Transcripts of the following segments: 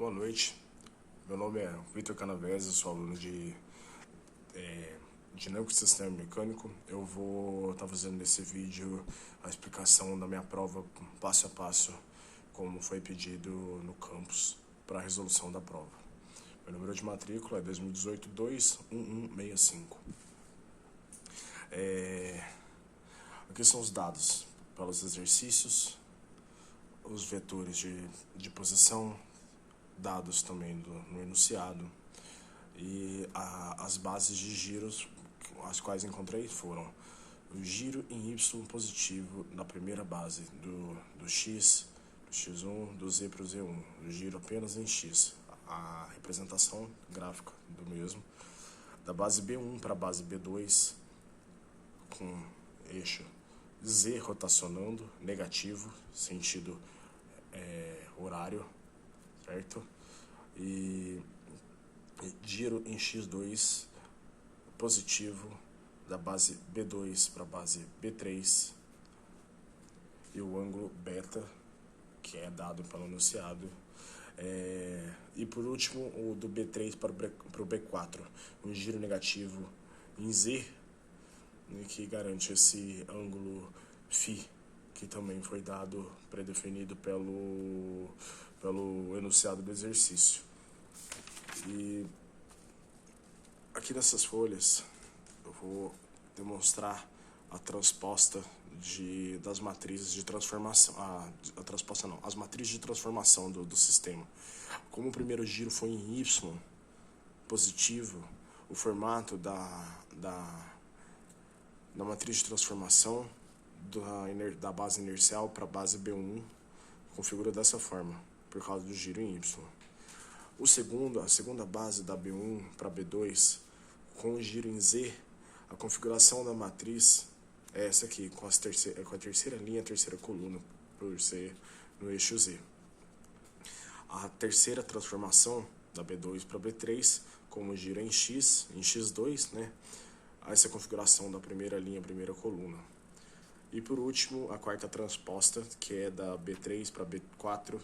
Boa noite, meu nome é Vitor Canaveses, sou aluno de Dinâmica e Sistema Mecânico. Eu vou estar fazendo nesse vídeo a explicação da minha prova passo a passo, como foi pedido no campus para a resolução da prova. Meu número de matrícula é 2018-21165. Aqui são os dados para os exercícios, os vetores de posição, dados também no enunciado, e as bases de giros, as quais encontrei, foram o giro em Y positivo na primeira base do X, do X1, do Z para o Z1, o giro apenas em X, a representação gráfica do mesmo, da base B1 para a base B2, com eixo Z rotacionando, negativo, sentido horário, certo? E giro em X2 positivo da base B2 para a base B3 e o ângulo beta, que é dado pelo enunciado, e por último o do B3 para o B4, um giro negativo em Z, que garante esse ângulo φ, que também foi dado, predefinido pelo enunciado do exercício. E aqui nessas folhas eu vou demonstrar a transposta das matrizes de transformação, as matrizes de transformação do sistema. Como o primeiro giro foi em Y positivo, o formato da matriz de transformação da base inercial para a base B1 configura dessa forma, por causa do giro em Y. A segunda base da B1 para B2, com o giro em Z, a configuração da matriz é essa aqui, com a terceira linha, a terceira coluna, por ser no eixo Z. A terceira transformação da B2 para B3, com o giro em X, em X2, né? Essa é a configuração da primeira linha, primeira coluna. E por último, a quarta transposta, que é da B3 para B4,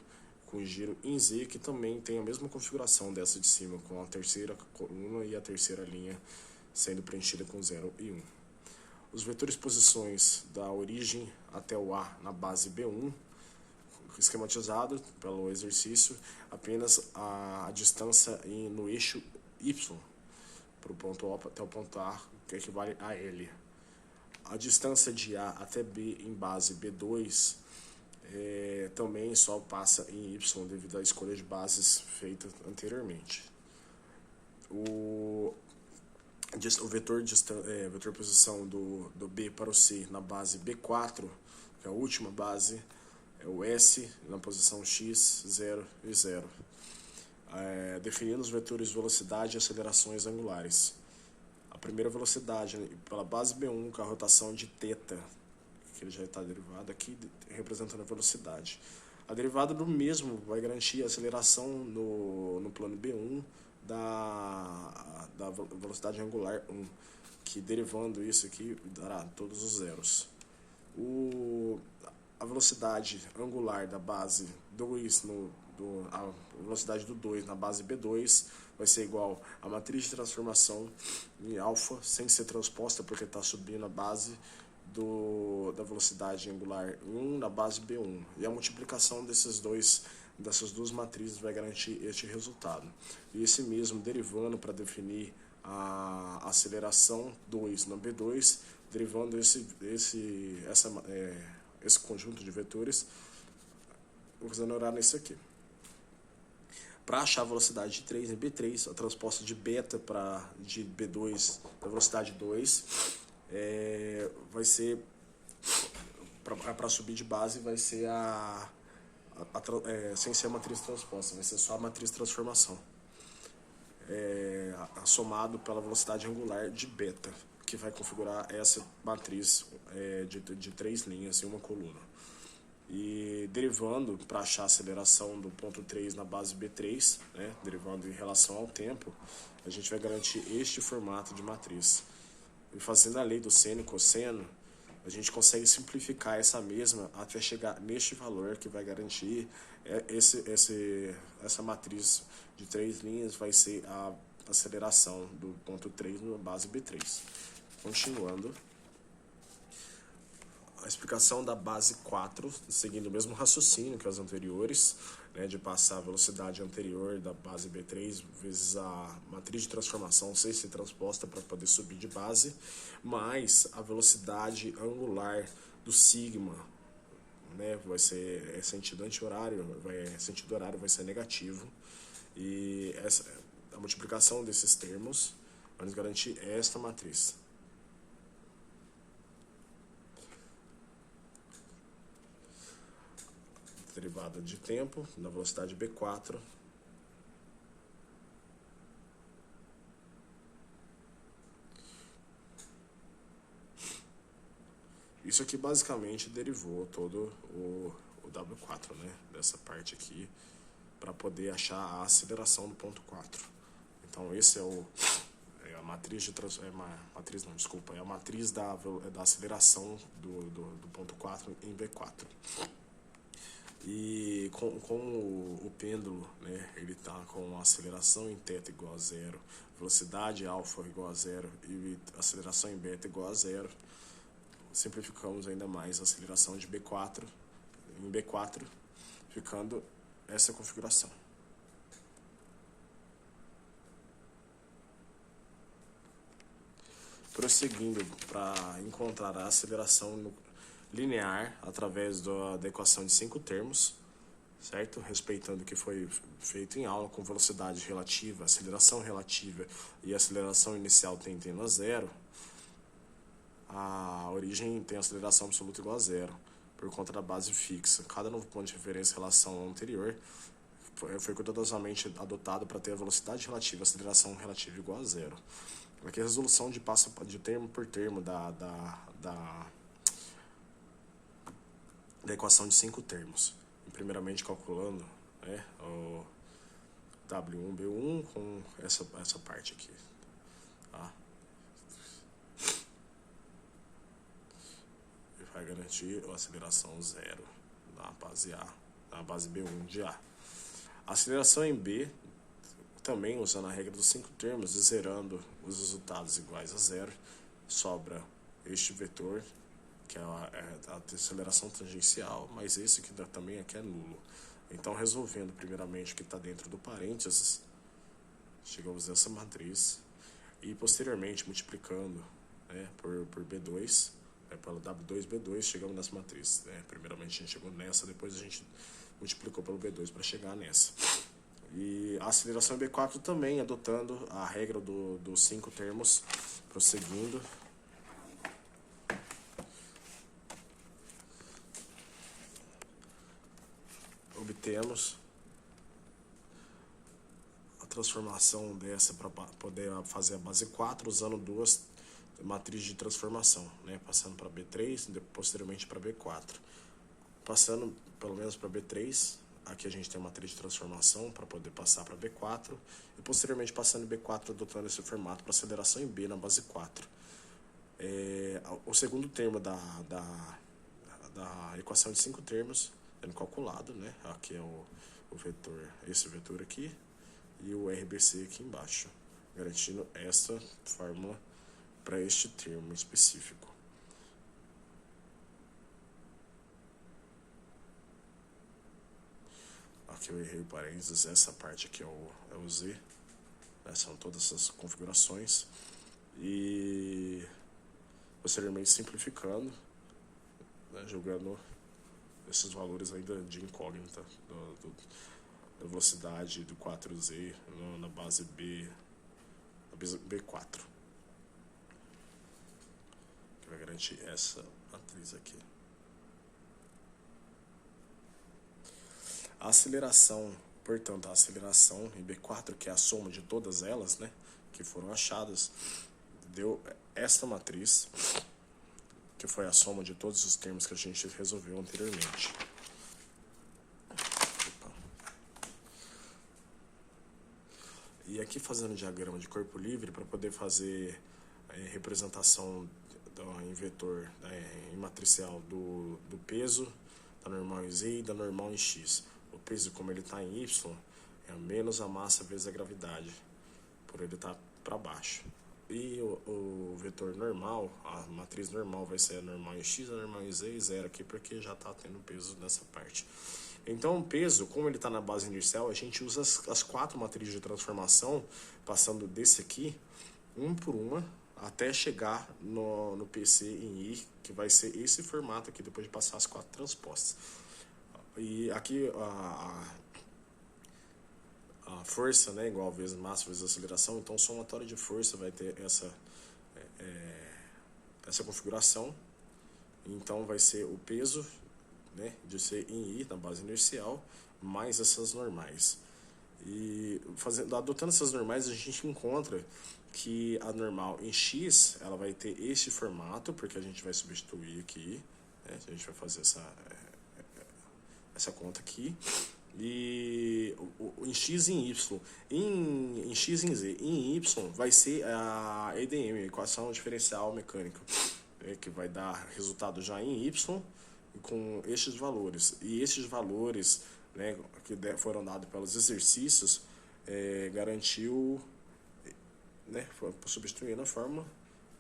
com giro em Z, que também tem a mesma configuração dessa de cima, com a terceira coluna e a terceira linha sendo preenchida com 0 e 1. Os vetores posições da origem até o A na base B1, esquematizado pelo exercício, apenas a distância no eixo Y, para o ponto O até o ponto A, que equivale a L. A distância de A até B em base B2 também só passa em Y devido à escolha de bases feita anteriormente. O vetor posição do B para o C na base B4, que é a última base, é o S na posição X, 0 e 0. Definindo os vetores velocidade e acelerações angulares. A primeira velocidade pela base B1 com a rotação de θ, que ele já está derivado aqui, representando a velocidade. A derivada do mesmo vai garantir a aceleração no plano B1 da velocidade angular 1, que derivando isso aqui dará todos os zeros. A velocidade angular da base 2, a velocidade do 2 na base B2 vai ser igual à matriz de transformação em alfa, sem ser transposta, porque está subindo a base da velocidade angular 1 na base B1. E a multiplicação dessas duas matrizes vai garantir este resultado. E esse mesmo derivando para definir a aceleração 2 na B2, derivando esse conjunto de vetores, vou exonerar nesse aqui. Para achar a velocidade de 3 em B3, a transposta de beta de B2 da velocidade 2 vai ser, para subir de base, vai ser sem ser a matriz transposta, vai ser só a matriz transformação, somado pela velocidade angular de beta, que vai configurar essa matriz de 3 linhas em uma coluna. E derivando para achar a aceleração do ponto 3 na base B3, né, derivando em relação ao tempo, a gente vai garantir este formato de matriz. E fazendo a lei do seno e cosseno, a gente consegue simplificar essa mesma até chegar neste valor que vai garantir essa matriz de 3 linhas vai ser a aceleração do ponto 3 na base B3. Continuando, a explicação da base 4, seguindo o mesmo raciocínio que as anteriores, né, de passar a velocidade anterior da base B3 vezes a matriz de transformação ser transposta para poder subir de base, mais a velocidade angular do sigma, né, vai ser sentido anti-horário, sentido horário vai ser negativo, e a multiplicação desses termos vai nos garantir esta matriz. Derivada de tempo na velocidade B4 isso aqui basicamente derivou todo o W4, né, dessa parte aqui, para poder achar a aceleração do ponto 4. Então esse é a matriz de é a matriz da aceleração do ponto 4 em B4. E com o pêndulo, né, ele está com aceleração em θ igual a 0, velocidade alfa igual a 0 e aceleração em beta igual a 0, simplificamos ainda mais a aceleração de B4 em B4, ficando essa configuração. Prosseguindo para encontrar a aceleração linear através da equação de 5 termos, certo? Respeitando o que foi feito em aula com velocidade relativa, aceleração relativa e aceleração inicial tendendo a 0, a origem tem aceleração absoluta igual a 0, por conta da base fixa. Cada novo ponto de referência em relação ao anterior foi cuidadosamente adotado para ter a velocidade relativa e aceleração relativa igual a 0. Aqui a resolução passa de termo por termo da equação de 5 termos. Primeiramente calculando, né, o W1, B1 com essa parte aqui. Tá? E vai garantir a aceleração 0 na base A, na base B1 de A. A aceleração em B, também usando a regra dos 5 termos e zerando os resultados iguais a 0, sobra este vetor, que é a aceleração tangencial, mas esse aqui também aqui é nulo. Então, resolvendo primeiramente o que está dentro do parênteses, chegamos nessa matriz, e posteriormente multiplicando, né, por B2, pelo W2B2, chegamos nessa matriz. Né? Primeiramente a gente chegou nessa, depois a gente multiplicou pelo B2 para chegar nessa. E a aceleração em B4 também, adotando a regra dos 5 termos, prosseguindo. Obtemos a transformação dessa para poder fazer a base 4 usando duas matrizes de transformação, né? Passando para B3 e posteriormente para B4. Passando pelo menos para B3, aqui a gente tem a matriz de transformação para poder passar para B4 e posteriormente passando em B4 adotando esse formato para aceleração em B na base 4. O segundo termo da equação de 5 termos sendo calculado, né? Aqui é o vetor, esse vetor aqui, e o RBC aqui embaixo, garantindo essa fórmula para este termo específico. Aqui eu errei o parênteses, essa parte aqui é o Z, né? São todas essas configurações, e posteriormente simplificando, né? Jogando esses valores ainda de incógnita da velocidade do 4Z na base B4, que vai garantir essa matriz aqui. A aceleração, portanto, a aceleração em B4, que é a soma de todas elas, né, que foram achadas, deu esta matriz, que foi a soma de todos os termos que a gente resolveu anteriormente. E aqui fazendo o diagrama de corpo livre para poder fazer representação em vetor, em matricial do peso, da normal em Z e da normal em X. O peso, como ele está em Y, é menos a massa vezes a gravidade, por ele estar para baixo. E o vetor normal, a matriz normal vai ser a normal em X, a normal em Z e zero aqui, porque já está tendo peso nessa parte. Então o peso, como ele está na base inicial, a gente usa as 4 matrizes de transformação, passando desse aqui, por uma, até chegar no PC em I, que vai ser esse formato aqui, depois de passar as 4 transpostas. E aqui a força, né, igual vezes massa vezes aceleração, então o somatório de força vai ter essa configuração. Então vai ser o peso, né, de C em I, na base inercial, mais essas normais. E adotando essas normais, a gente encontra que a normal em X, ela vai ter este formato, porque a gente vai substituir aqui, né, a gente vai fazer essa conta aqui. E em X e em Y, em X e em Z, em Y vai ser a EDM, equação diferencial mecânica, que vai dar resultado já em Y com estes valores. E estes valores, né, que foram dados pelos exercícios, garantiu, né, substituindo a fórmula,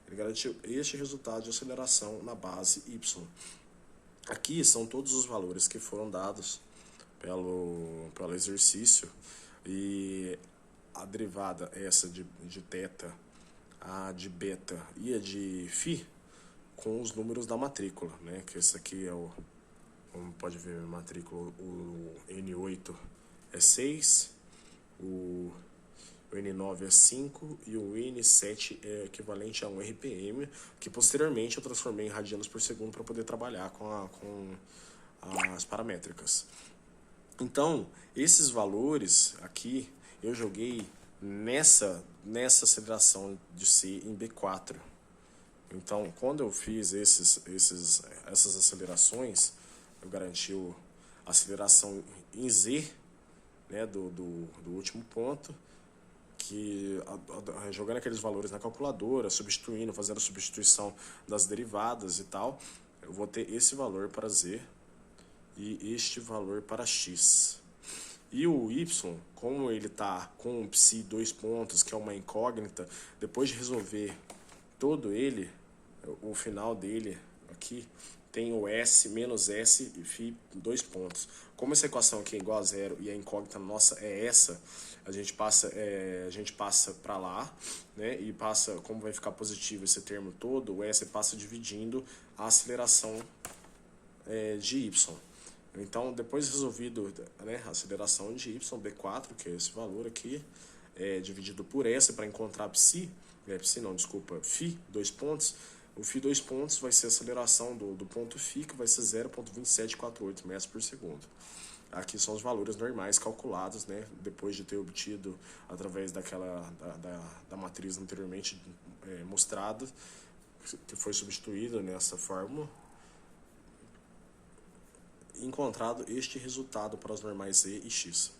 ele garantiu este resultado de aceleração na base Y. Aqui são todos os valores que foram dados pelo exercício, e a derivada essa de θ, a de beta e a de φ com os números da matrícula, né? Que esse aqui é como pode ver, a matrícula, o N8 é 6, o N9 é 5 e o N7 é equivalente a 1 RPM, que posteriormente eu transformei em radianos por segundo para poder trabalhar com as paramétricas. Então, esses valores aqui eu joguei nessa aceleração de C em B4. Então, quando eu fiz essas acelerações, eu garanti a aceleração em Z, né, do último ponto, que jogando aqueles valores na calculadora, substituindo, fazendo a substituição das derivadas e tal, eu vou ter esse valor para Z e este valor para X. E o Y, como ele está com o psi 2 pontos, que é uma incógnita, depois de resolver todo ele, o final dele aqui tem o S menos S e φ 2 pontos. Como essa equação aqui é igual a zero e a incógnita nossa é essa, a gente passa para lá, né? E passa, como vai ficar positivo esse termo todo, o S passa dividindo a aceleração de Y. Então, depois resolvido, né, a aceleração de Y, B4, que é esse valor aqui, dividido por S para encontrar φ, φ 2 pontos. O φ 2 pontos vai ser a aceleração do ponto φ, que vai ser 0,2748 metros por segundo. Aqui são os valores normais calculados, né, depois de ter obtido através da matriz anteriormente mostrada, que foi substituída nessa fórmula, encontrado este resultado para os normais Z e X.